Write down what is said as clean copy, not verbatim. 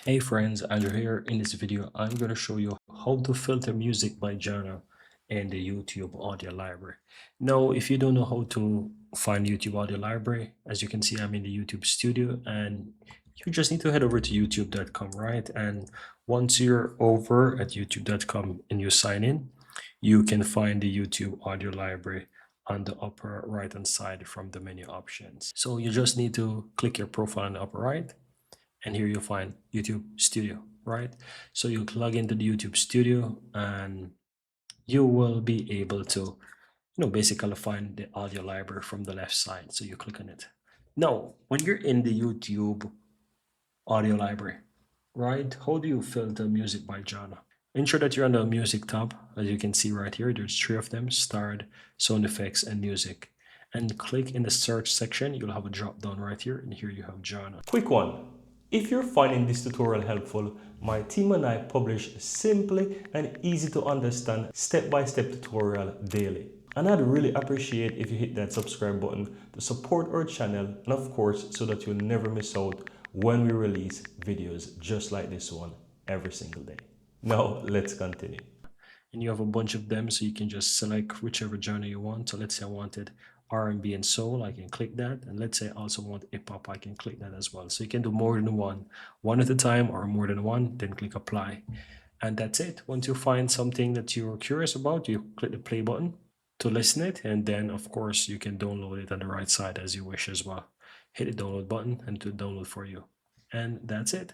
Hey friends, Andrew here. In this video, I'm going to show you how to filter music by genre in the YouTube audio library. Now, if you don't know how to find YouTube audio library, as you can see, I'm in the YouTube studio and you just need to head over to youtube.com, right? And once you're over at youtube.com and you sign in, you can find the YouTube audio library on the upper right hand side from the menu options. So you just need to click your profile on the upper right, and here you'll find YouTube Studio, right? So you log into the YouTube Studio and you will be able to, basically find the audio library from the left side. So you click on it. Now, when you're in the YouTube audio library, right, how do you filter music by genre? Ensure that you're on the music tab. As you can see right here, there's three of them: start, sound effects, and music. And click in the search section. You'll have a drop down right here, and here you have genre. Quick one. If you're finding this tutorial helpful, my team and I publish simply and easy to understand step-by-step tutorial daily. And I'd really appreciate if you hit that subscribe button to support our channel and of course so that you'll never miss out when we release videos just like this one every single day. Now let's continue. And you have a bunch of them, so you can just select whichever genre you want. So let's say I wanted R&B and soul, I can click that. And let's say I also want hip hop, I can click that as well. So you can do more than one at a time or more than one, then click apply. And that's it. Once you find something that you're curious about, you click the play button to listen it, and then of course you can download it on the right side as you wish as well. Hit the download button and to download for you. And that's it.